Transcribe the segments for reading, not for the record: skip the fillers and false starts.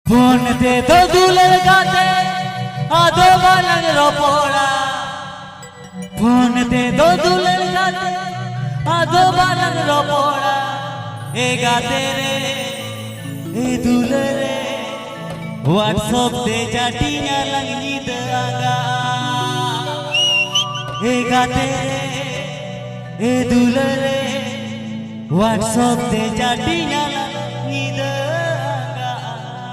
Phone दे दो दूल्हे गाते आधो बालन रोपोड़ा फोन दे दो दूल्हे गाते आधो बालन रोपोड़ा ए गाते रे ए दूल्हे रे व्हाट्सएप दे जाटियां लंगी दंगा ए गाते रे ए दूल्हे रे व्हाट्सएप दे जाटियां लंगी दंगा।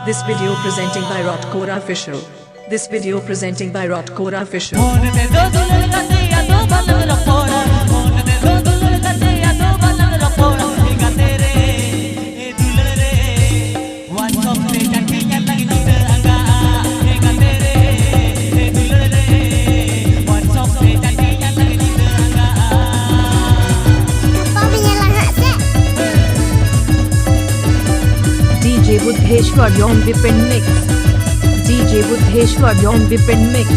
This video presenting by 𝘱𝙁𝙁। This video presenting by 𝘱𝙁𝙁। Phone दे दो दूल्हे गाते आधो बालन रोपोड़ा फोन दे दो दूल्हे गाते आधो बालन रोपोड़ा ए गाते रे ए दूल्हे रे व्हाट्सएप दे जाटियां लंगी दंगा ए गाते रे ए दूल्हे रे व्हाट्सएप दे जाटियां लंगी दंगा। DJ 𝙍𝙊𝙏 mix। DJ 𝙍𝙊𝙏 mix।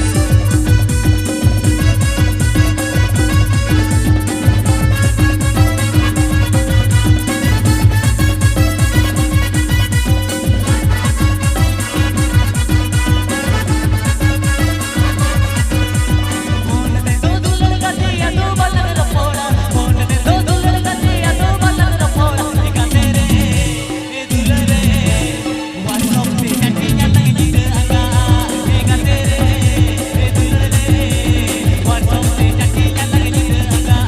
Phone दे दो दूल्हे गाते आधो बालन रोपोड़ा फोन दे दो दूल्हे गाते आधो बालन रोपोड़ा ए गाते रे ए दूल्हे रे व्हाट्सएप दे जाटियां लंगी दंगा ए गाते रे ए दूल्हे रे व्हाट्सएप दे जाटियां लंगी दंगा।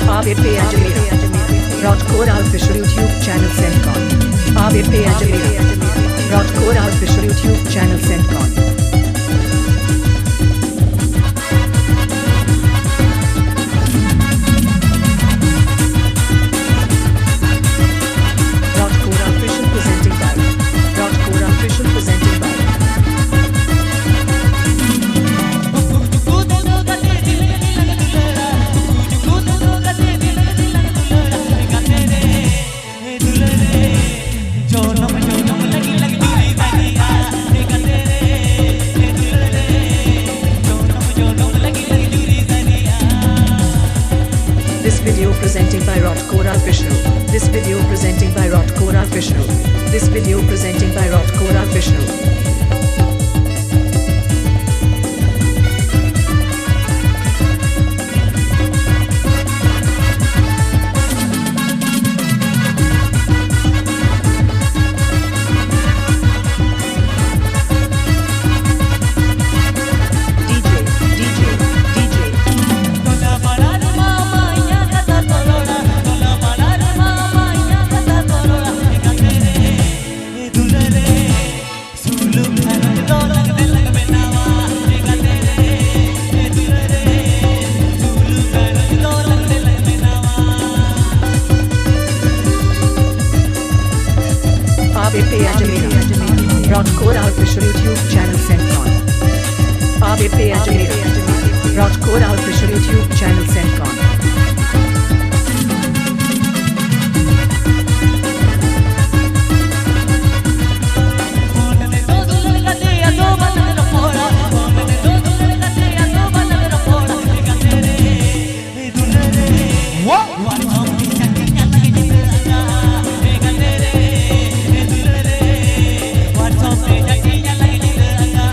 𝘱𝙁𝙁 𝘱𝙁𝙁 YouTube channel 𝘍𝙗 𝘱𝙁𝙁 𝘱𝙁𝙁 YouTube channel 𝘍𝙗। 𝘱𝙁𝙁 presenting by 𝘱𝙁𝙁 presenting by This video presenting by 𝘱𝙁𝙁। This video presenting by 𝘱𝙁𝙁। This video presenting by 𝘱𝙁𝙁। 𝘱𝙁𝙁 YouTube channel 𝘍𝙗 𝘱𝙁𝙁 𝘱𝙁𝙁 YouTube channel 𝘍𝙗। Phone दे दो दूल्हे गाते आधो बालन रोपोड़ा फोन दे दो दूल्हे गाते आधो बालन रोपोड़ा ए गाते रे ए दूल्हे रे व्हाट्सएप दे जाटियां लंगी दंगा ए गाते रे ए दूल्हे रे व्हाट्सएप दे जाटियां लंगी दंगा।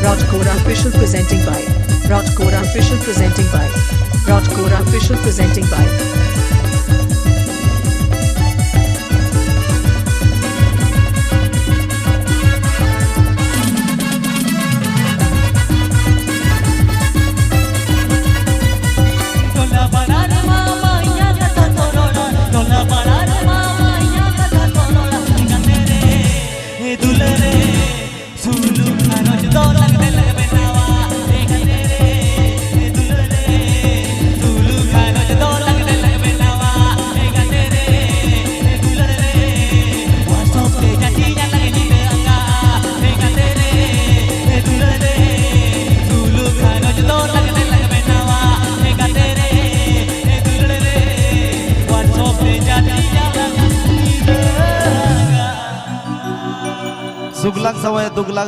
𝘱𝙁𝙁 presenting by 𝘱𝙁𝙁 presenting by 𝘱𝙁𝙁 presenting by Tola balar mama ya gata torola tola balar mama ya gata torola e gatte re e दूल्हे रे सुलू खानो जो लग नावा ए गाते रे ঝুগলাং সবাই দুগলাং